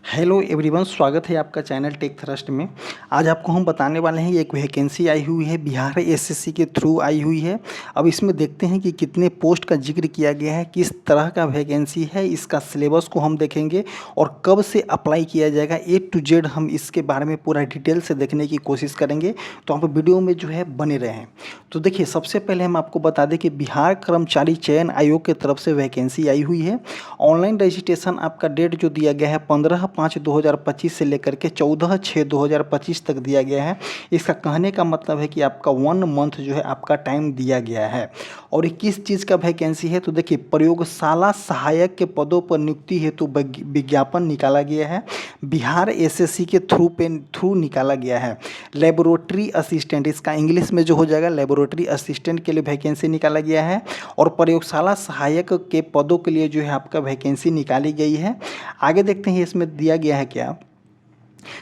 Hello everyone, स्वागत है आपका चैनल टेक थ्रस्ट में। आज आपको हम बताने वाले हैं, एक वैकेंसी आई हुई है, बिहार एसएससी के थ्रू आई हुई है। अब इसमें देखते हैं कि कितने पोस्ट का जिक्र किया गया है, किस तरह का वैकेंसी है, इसका सिलेबस को हम देखेंगे और कब से अप्लाई किया जाएगा। ए टू जेड हम इसके बारे में पूरा डिटेल से देखने की कोशिश करेंगे, तो आप वीडियो में जो है बने रहें। तो देखिए, सबसे पहले हम आपको बता दें कि बिहार कर्मचारी चयन आयोग की तरफ से वैकेंसी आई हुई है। ऑनलाइन रजिस्ट्रेशन आपका डेट जो दिया गया है 15/5/2025 से लेकर के 14/6/2025 तक दिया गया है। इसका कहने का मतलब है कि आपका 1 मंथ जो है आपका टाइम दिया गया है। और ये किस चीज़ का वैकेंसी है, तो देखिए, प्रयोगशाला सहायक के पदों पर नियुक्ति हेतु विज्ञापन निकाला गया है। बिहार एसएससी के थ्रू निकाला गया है। लेबोरेटरी असिस्टेंट, इसका इंग्लिश में जो हो जाएगा लेबोरेटरी असिस्टेंट के लिए वैकेंसी निकाला गया है। और प्रयोगशाला सहायक के पदों के लिए जो है आपका वैकेंसी निकाली गई है। आगे देखते हैं इसमें दिया गया है क्या,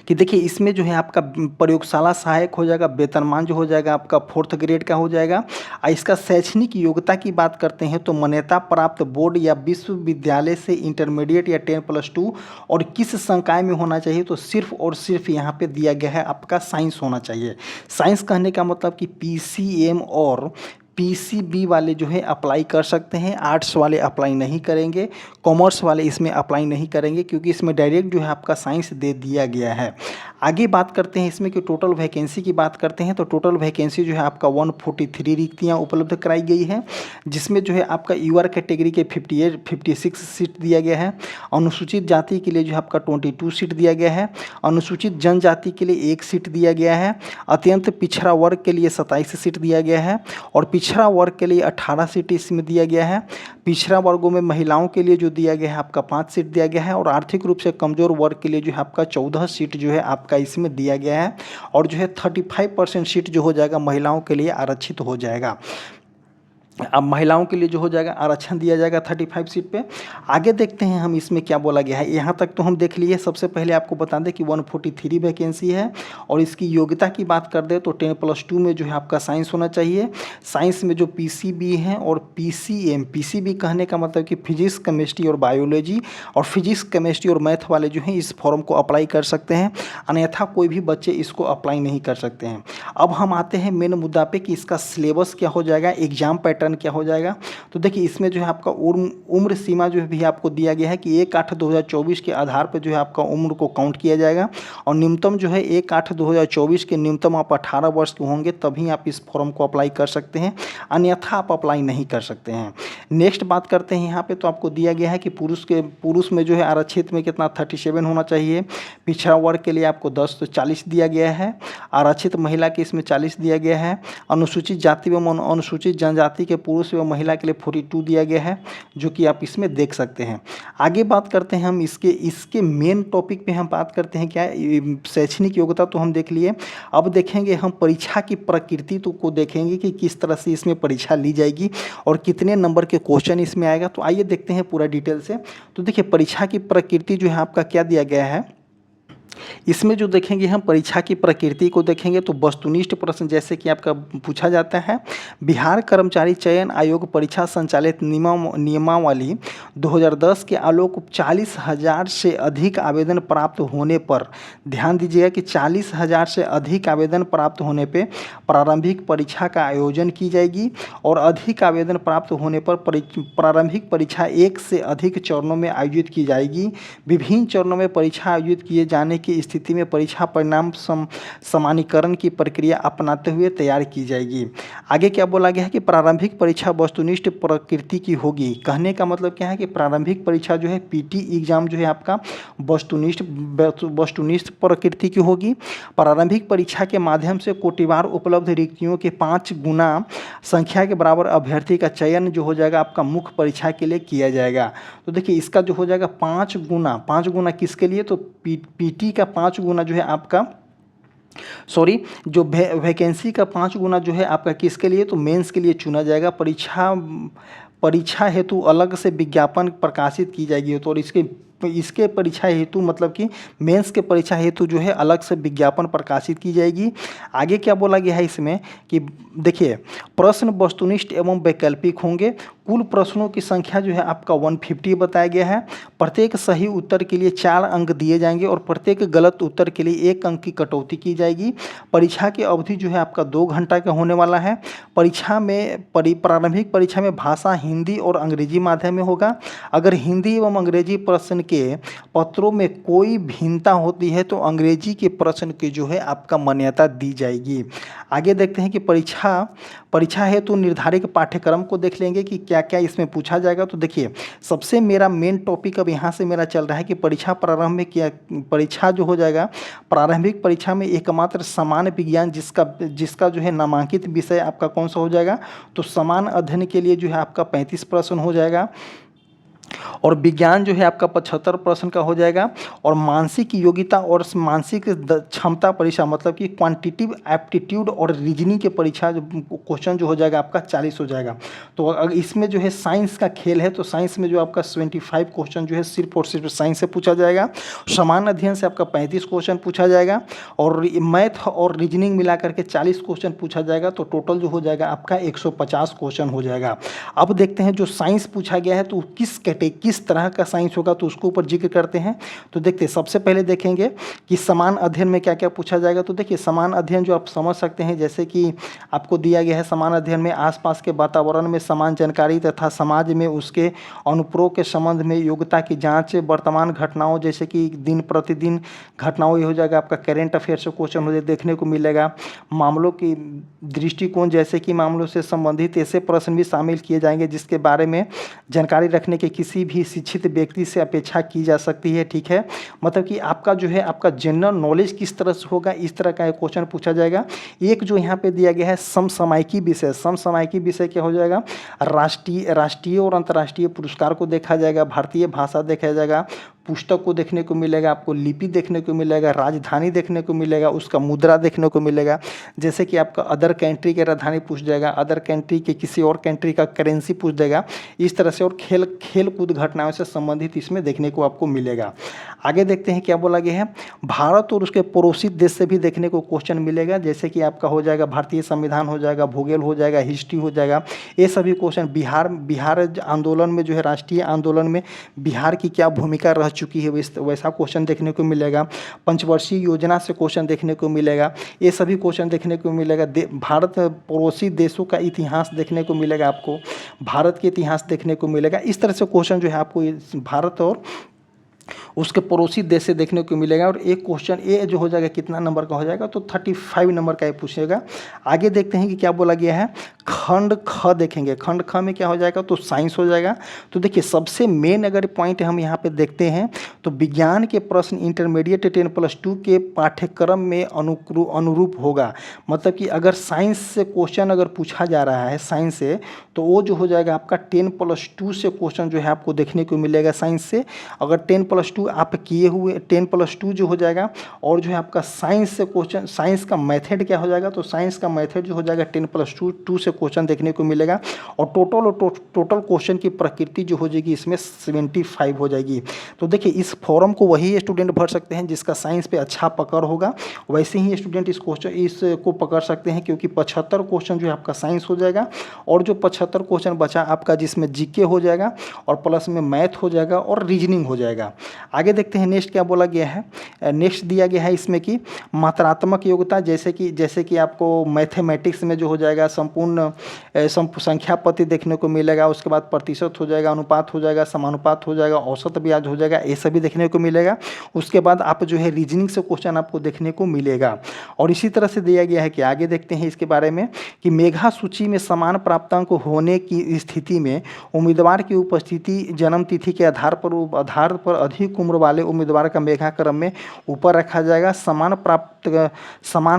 कि देखिए इसमें जो है आपका प्रयोगशाला सहायक हो जाएगा, वेतनमान जो हो जाएगा आपका 4th ग्रेड का हो जाएगा। इसका शैक्षणिक योग्यता की बात करते हैं तो मान्यता प्राप्त बोर्ड या विश्वविद्यालय से इंटरमीडिएट या 10+2 और किस संकाय में होना चाहिए, तो सिर्फ और सिर्फ यहाँ पे दिया गया है आपका साइंस होना चाहिए। साइंस कहने का मतलब कि पीसीएम और पीसीबी वाले जो है अप्लाई कर सकते हैं, आर्ट्स वाले अप्लाई नहीं करेंगे, कॉमर्स वाले इसमें अप्लाई नहीं करेंगे, क्योंकि इसमें डायरेक्ट जो है आपका साइंस दे दिया गया है। आगे बात करते हैं इसमें कि टोटल वैकेंसी की बात करते हैं, तो टोटल वैकेंसी जो है आपका 143 रिक्तियाँ उपलब्ध कराई गई है, जिसमें जो है आपका यूआर कैटेगरी के 56 सीट दिया गया है। अनुसूचित जाति के लिए जो है आपका 22 सीट दिया गया है। अनुसूचित जनजाति के लिए 1 सीट दिया गया है। अत्यंत पिछड़ा वर्ग के लिए 27 सीट दिया गया है और पिछड़ा वर्ग के लिए 18 सीट इसमें दिया गया है। पिछड़ा वर्गों में महिलाओं के लिए जो दिया गया है आपका 5 सीट दिया गया है और आर्थिक रूप से कमज़ोर वर्ग के लिए जो है आपका 14 सीट जो है आपका इसमें दिया गया है। और जो है 35% सीट जो हो जाएगा महिलाओं के लिए आरक्षित हो जाएगा। अब महिलाओं के लिए जो हो जाएगा आरक्षण दिया जाएगा 35 सीट पे। आगे देखते हैं हम इसमें क्या बोला गया है। यहाँ तक तो हम देख लिए। सबसे पहले आपको बता दें कि 143 वैकेंसी है और इसकी योग्यता की बात कर दें तो 10+2 में जो है आपका साइंस होना चाहिए। साइंस में जो पीसीबी है और पीसीएम, पीसीबी कहने का मतलब कि फिजिक्स केमिस्ट्री और बायोलॉजी, और फिजिक्स केमिस्ट्री और मैथ वाले जो हैं इस फॉर्म को अप्लाई कर सकते हैं, अन्यथा कोई भी बच्चे इसको अप्लाई नहीं कर सकते हैं। अब हम आते हैं मेन मुद्दा पे कि इसका सिलेबस क्या हो जाएगा, एग्जाम पैटर्न क्या हो जाएगा। तो देखिए, इसमें जो है आपका उम्र सीमा जो है भी आपको दिया गया है कि 1/8/2024 के आधार पर जो है आपका उम्र को काउंट किया जाएगा और न्यूनतम जो है 1/8/2024 के न्यूनतम आप 18 वर्ष के होंगे तभी आप इस फॉर्म को अप्लाई कर सकते हैं, अन्यथा आप अप्लाई नहीं कर सकते हैं। नेक्स्ट बात करते हैं यहाँ पे, तो आपको दिया गया है कि पुरुष में जो है आरक्षित में कितना 37 होना चाहिए। पिछड़ा वर्ग के लिए आपको 10 तो 40 दिया गया है। आरक्षित महिला के इसमें 40 दिया गया है। अनुसूचित जाति एवं अनुसूचित जनजाति के पुरुष एवं महिला के लिए 42 दिया गया है, जो कि आप इसमें देख सकते हैं। आगे बात करते हैं हम इसके मेन टॉपिक पे हम बात करते हैं क्या, शैक्षणिक योग्यता तो हम देख लिए। अब देखेंगे हम परीक्षा की प्रकृति को देखेंगे कि किस तरह से इसमें परीक्षा ली जाएगी और कितने नंबर के क्वेश्चन इसमें आएगा। तो आइए देखते हैं पूरा डिटेल से। तो देखिए, परीक्षा की प्रकृति जो है आपका क्या दिया गया है, इसमें जो देखेंगे हम परीक्षा की प्रकृति को देखेंगे तो वस्तुनिष्ठ प्रश्न जैसे कि आपका पूछा जाता है। बिहार कर्मचारी चयन आयोग परीक्षा संचालित नियमावली 2010 के आलोक 40,000 से अधिक आवेदन प्राप्त होने पर, ध्यान दीजिएगा कि 40,000 से अधिक आवेदन प्राप्त होने पर प्रारंभिक परीक्षा का आयोजन की जाएगी और अधिक आवेदन प्राप्त होने पर प्रारंभिक परीक्षा 1 से अधिक चरणों में आयोजित की जाएगी। विभिन्न चरणों में परीक्षा आयोजित किए जाने की स्थिति में परीक्षा परिणाम समानीकरण की प्रक्रिया अपनाते हुए तैयार की जाएगी। आगे क्या बोला गया है कि प्रारंभिक परीक्षा वस्तुनिष्ठ प्रकृति की होगी। कहने का मतलब क्या है कि प्रारंभिक परीक्षा जो है पीटी एग्जाम जो है आपका वस्तुनिष्ठ प्रकृति की होगी। प्रारंभिक परीक्षा के माध्यम से कोटिवार उपलब्ध रिक्तियों के 5 गुना संख्या के बराबर अभ्यर्थी का चयन जो हो जाएगा आपका मुख्य परीक्षा के लिए किया जाएगा। तो देखिए, इसका जो हो जाएगा 5 गुना किसके लिए, तो पीटी का 5 गुना जो है आपका जो वैकेंसी का 5 गुना जो है आपका किसके लिए, तो मेंस के लिए चुना जाएगा। परीक्षा हेतु अलग से विज्ञापन प्रकाशित की जाएगी। तो और इसके इसके परीक्षा हेतु मतलब कि मेंस के परीक्षा हेतु जो है अलग से विज्ञापन प्रकाशित की जाएगी। आगे क्या बोला गया है इसमें कि देखिए, प्रश्न वस्तुनिष्ठ एवं वैकल्पिक होंगे। कुल प्रश्नों की संख्या जो है आपका 150 बताया गया है। प्रत्येक सही उत्तर के लिए 4 अंक दिए जाएंगे और प्रत्येक गलत उत्तर के लिए 1 अंक की कटौती की जाएगी। परीक्षा की अवधि जो है आपका 2 घंटा का होने वाला है। परीक्षा में प्रारंभिक परीक्षा में भाषा हिंदी और अंग्रेजी माध्यम में होगा। अगर हिंदी एवं अंग्रेजी प्रश्न के पत्रों में कोई भिन्नता होती है तो अंग्रेजी के प्रश्न की जो है आपका मान्यता दी जाएगी। आगे देखते हैं कि परीक्षा हेतु निर्धारित पाठ्यक्रम को देख लेंगे कि क्या क्या इसमें पूछा जाएगा। तो देखिए, सबसे मेरा मेन टॉपिक अब यहाँ से मेरा चल रहा है कि परीक्षा प्रारंभ में क्या परीक्षा जो हो जाएगा, प्रारंभिक परीक्षा में एकमात्र सामान्य विज्ञान जिसका जो है नामांकित विषय आपका कौन सा हो जाएगा, तो समान अध्ययन के लिए जो है आपका 35 प्रश्न हो जाएगा और विज्ञान जो है आपका 75 प्रश्न का हो जाएगा। और मानसिक योग्यता और मानसिक क्षमता परीक्षा मतलब कि क्वांटिटिव एप्टीट्यूड और रीजनिंग के परीक्षा क्वेश्चन जो हो जाएगा आपका 40 हो जाएगा। तो अगर इसमें जो है साइंस का खेल है तो साइंस में जो आपका 75 क्वेश्चन जो है सिर्फ और सिर्फ साइंस से पूछा जाएगा। समान अध्ययन से आपका 35 क्वेश्चन पूछा जाएगा और मैथ और रीजनिंग मिला करके 40 क्वेश्चन पूछा जाएगा। तो टोटल जो हो जाएगा आपका 150 क्वेश्चन हो जाएगा। अब देखते हैं जो साइंस पूछा गया है तो किस तरह का साइंस होगा, तो उसको ऊपर जिक्र करते हैं। तो देखते सबसे पहले देखेंगे कि समान अध्ययन में क्या क्या पूछा जाएगा। तो देखिए, समान अध्ययन जो आप समझ सकते हैं, जैसे कि आपको दिया गया है समान अध्ययन में आसपास के वातावरण में समान जानकारी तथा समाज में उसके अनुप्रयोग के संबंध में योग्यता की जांच, वर्तमान घटनाओं जैसे कि दिन प्रतिदिन घटनाओं, ये हो जाएगा आपका करेंट अफेयर से क्वेश्चन मुझे देखने को मिलेगा। मामलों की दृष्टिकोण जैसे कि मामलों से संबंधित ऐसे प्रश्न भी शामिल किए जाएंगे जिसके बारे में जानकारी रखने के किसी भी शिक्षित व्यक्ति से अपेक्षा की जा सकती है। ठीक है, मतलब कि आपका जो है आपका जनरल नॉलेज किस तरह से होगा, इस तरह का एक क्वेश्चन पूछा जाएगा। एक जो यहाँ पे दिया गया है समसामयिकी विषय, समसामयिकी विषय क्या हो जाएगा, राष्ट्रीय और अंतर्राष्ट्रीय पुरस्कार को देखा जाएगा, भारतीय भाषा देखा जाएगा, पुस्तक को देखने को मिलेगा, आपको लिपि देखने को मिलेगा, राजधानी देखने को मिलेगा, उसका मुद्रा देखने को मिलेगा। जैसे कि आपका अदर कंट्री की राजधानी पूछ जाएगा, अदर कंट्री के किसी और कंट्री का करेंसी पूछ देगा, इस तरह से। और खेल कूद घटनाओं से संबंधित इसमें देखने को आपको मिलेगा। आगे देखते हैं क्या बोला गया है, भारत और उसके पड़ोसी देश से भी देखने को क्वेश्चन मिलेगा। जैसे कि आपका हो जाएगा भारतीय संविधान हो जाएगा, भूगोल हो जाएगा, हिस्ट्री हो जाएगा, ये सभी क्वेश्चन। बिहार आंदोलन में जो है राष्ट्रीय आंदोलन में बिहार की क्या भूमिका रह चुकी है वैसा क्वेश्चन देखने को मिलेगा। पंचवर्षीय योजना से क्वेश्चन देखने को मिलेगा, ये सभी क्वेश्चन देखने को मिलेगा। भारत पड़ोसी देशों का इतिहास देखने को मिलेगा, आपको भारत के इतिहास देखने को मिलेगा। इस तरह से क्वेश्चन जो है आपको भारत और उसके पड़ोसी देश से देखने को मिलेगा। और एक क्वेश्चन ये जो हो जाएगा कितना नंबर का हो जाएगा, तो 35 नंबर का ये पूछेगा। आगे देखते हैं कि क्या बोला गया है, खंड ख देखेंगे। खंड ख में क्या हो जाएगा, तो साइंस हो जाएगा। तो देखिए, सबसे मेन अगर पॉइंट हम यहाँ पे देखते हैं तो विज्ञान के प्रश्न इंटरमीडिएट 10+2 के पाठ्यक्रम में अनुरूप होगा। मतलब कि अगर साइंस से क्वेश्चन अगर पूछा जा रहा है साइंस से, तो वो जो हो जाएगा आपका 10+2 से क्वेश्चन जो है आपको देखने को मिलेगा साइंस से। अगर 10+2 आप किए हुए 10+2 जो हो जाएगा, और जो है आपका साइंस से क्वेश्चन, साइंस का मेथड क्या हो जाएगा, तो साइंस का मेथड जो हो जाएगा 10+2 से क्वेश्चन देखने को मिलेगा। और टोटल क्वेश्चन की प्रकृति जो हो जाएगी इसमें 75 हो जाएगी। तो देखिए, इस फॉर्म को वही स्टूडेंट भर सकते हैं जिसका साइंस पे अच्छा पकड़ होगा, वैसे ही स्टूडेंट इसको पकड़ सकते हैं, क्योंकि 75 क्वेश्चन जो है आपका साइंस हो जाएगा और जो 75 क्वेश्चन बचा आपका जिसमें जीके हो जाएगा और प्लस में मैथ हो जाएगा और रीजनिंग हो जाएगा। आगे देखते हैं नेक्स्ट क्या बोला गया है। नेक्स्ट दिया गया है इसमें कि मात्रात्मक योग्यता, जैसे कि आपको मैथमेटिक्स में जो हो जाएगा संपूर्ण संख्या पति देखने को मिलेगा, उसके बाद प्रतिशत हो जाएगा, अनुपात हो जाएगा, समानुपात हो जाएगा, औसत ब्याज हो जाएगा, ये सभी देखने को मिलेगा। उसके बाद आप जो है रीजनिंग से क्वेश्चन आपको देखने को मिलेगा। और इसी तरह से दिया गया है कि आगे देखते हैं इसके बारे में कि मेधा सूची में समान प्राप्तांक होने की स्थिति में उम्मीदवार की उपस्थिति जन्म तिथि के आधार पर अधिक उम्र वाले उम्मीदवार का मेधा क्रम में ऊपर रखा जाएगा। समान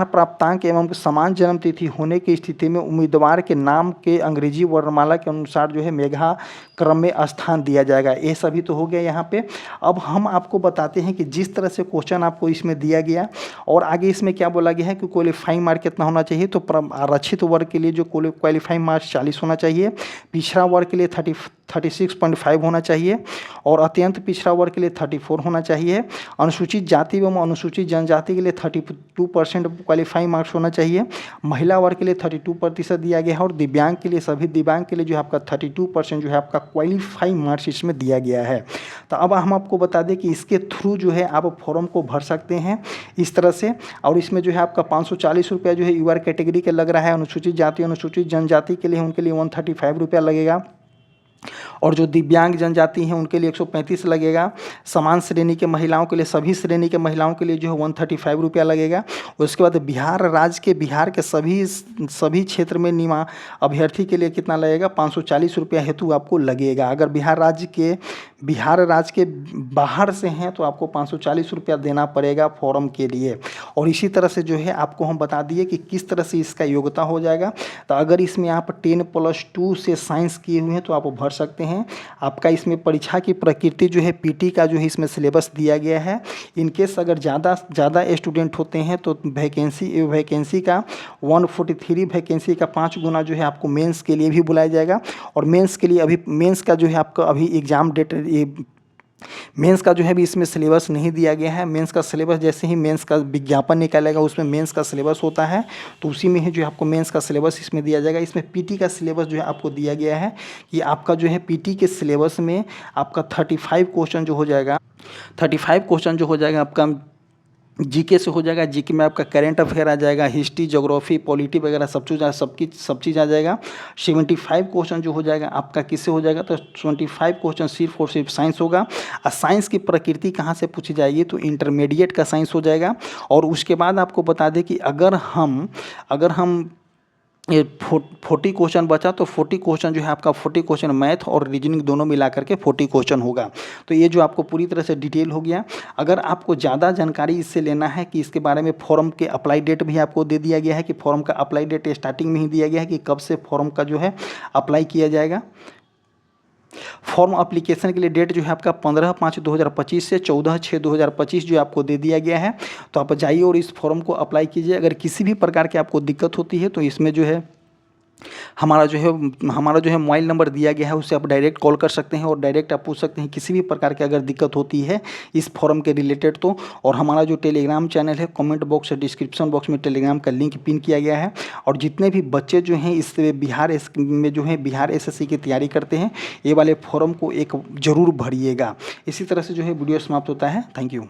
प्राप्तांक एवं समान जन्म तिथि होने की स्थिति में उम्मीदवार के नाम के अंग्रेजी वर्णमाला के अनुसार जो है मेधा क्रम में स्थान दिया जाएगा। ये सभी तो हो गया यहाँ पे। अब हम आपको बताते हैं कि जिस तरह से क्वेश्चन आपको इसमें दिया गया और आगे इसमें क्या बोला गया है कि क्वालिफाइंग मार्क कितना होना चाहिए, तो आरक्षित वर्ग के लिए जो क्वालिफाइंग मार्क्स 40 होना चाहिए, पिछड़ा वर्ग के लिए 36.5 होना चाहिए और अत्यंत पिछड़ा वर्ग के लिए 34 होना चाहिए। अनुसूचित जाति एवं अनुसूचित जनजाति के लिए 32% क्वालिफाइंग मार्क्स होना चाहिए। महिला वर्ग के लिए 32% दिया गया है और दिव्यांग के लिए, सभी दिव्यांग के लिए जो है आपका 32% जो है आपका क्वालिफाइंग मार्क्स इसमें दिया गया है। तो अब हम आपको बता दें कि इसके थ्रू जो है आप फॉर्म को भर सकते हैं इस तरह से। और इसमें जो है आपका 540 रुपया जो है यूआर कैटेगरी के लग रहा है। अनुसूचित जाति अनुसूचित जनजाति के लिए उनके लिए 135 रुपया लगेगा और जो दिव्यांग जनजाति हैं उनके लिए 135 लगेगा। समान श्रेणी के महिलाओं के लिए, सभी श्रेणी के महिलाओं के लिए जो है 135 रुपया लगेगा। उसके बाद बिहार के सभी क्षेत्र में निमा अभ्यर्थी के लिए कितना लगेगा, 540 रुपया हेतु आपको लगेगा। अगर बिहार राज्य के बाहर से हैं तो आपको 540 रुपया देना पड़ेगा फॉर्म के लिए। और इसी तरह से जो है आपको हम बता दिए कि किस तरह से इसका योग्यता हो जाएगा। तो अगर इसमें आप 10+2 से साइंस किए हुए हैं तो आप भर सकते हैं। आपका इसमें परीक्षा की प्रकृति जो है पीटी का जो है इसमें सिलेबस दिया गया है। इनकेस अगर ज़्यादा स्टूडेंट होते हैं तो वैकेंसी का 143 वैकेंसी का 5 गुना जो है आपको मेंस के लिए भी बुलाया जाएगा। और मेंस के लिए मेंस का जो है आपका अभी एग्ज़ाम डेट, ये मेंस का जो है भी इसमें सिलेबस नहीं दिया गया है। मेंस का सिलेबस जैसे ही मेंस का विज्ञापन निकालेगा उसमें मेंस का सिलेबस होता है, तो उसी में ही जो है आपको मेंस का सिलेबस इसमें दिया जाएगा। इसमें पीटी का सिलेबस जो है आपको दिया गया है कि आपका जो है पीटी के सिलेबस में आपका 35 क्वेश्चन जो हो जाएगा, 35 क्वेश्चन जो हो जाएगा आपका जीके से हो जाएगा। जीके में आपका करेंट अफेयर आ जाएगा, हिस्ट्री, ज्योग्राफी, पॉलिटी वगैरह सब चीज़ आ जाएगा। 75 क्वेश्चन जो हो जाएगा आपका किससे हो जाएगा, तो 25 क्वेश्चन सिर्फ और सिर्फ साइंस होगा। और साइंस की प्रकृति कहाँ से पूछी जाएगी, तो इंटरमीडिएट का साइंस हो जाएगा। और उसके बाद आपको बता दें कि अगर हम ये 40 क्वेश्चन बचा तो 40 क्वेश्चन जो है आपका 40 क्वेश्चन मैथ और रीजनिंग दोनों मिला करके 40 क्वेश्चन होगा। तो ये जो आपको पूरी तरह से डिटेल हो गया। अगर आपको ज़्यादा जानकारी इससे लेना है कि इसके बारे में फॉर्म के अप्लाई डेट भी आपको दे दिया गया है कि फॉर्म का अप्लाई डेट स्टार्टिंग में ही दिया गया है कि कब से फॉर्म का जो है अप्लाई किया जाएगा। फॉर्म एप्लीकेशन के लिए डेट जो है आपका 15/5/2025 से 14/6/2025 जो आपको दे दिया गया है। तो आप जाइए और इस फॉर्म को अप्लाई कीजिए। अगर किसी भी प्रकार की आपको दिक्कत होती है तो इसमें जो है हमारा जो है मोबाइल नंबर दिया गया है, उससे आप डायरेक्ट कॉल कर सकते हैं और डायरेक्ट आप पूछ सकते हैं किसी भी प्रकार की अगर दिक्कत होती है इस फॉर्म के रिलेटेड तो। और हमारा जो टेलीग्राम चैनल है, कमेंट बॉक्स और डिस्क्रिप्शन बॉक्स में टेलीग्राम का लिंक पिन किया गया है। और जितने भी बच्चे जो हैं इस बिहार एसएससी की तैयारी करते हैं, ये वाले फॉर्म को एक ज़रूर भरिएगा। इसी तरह से जो है वीडियो समाप्त होता है। Thank you.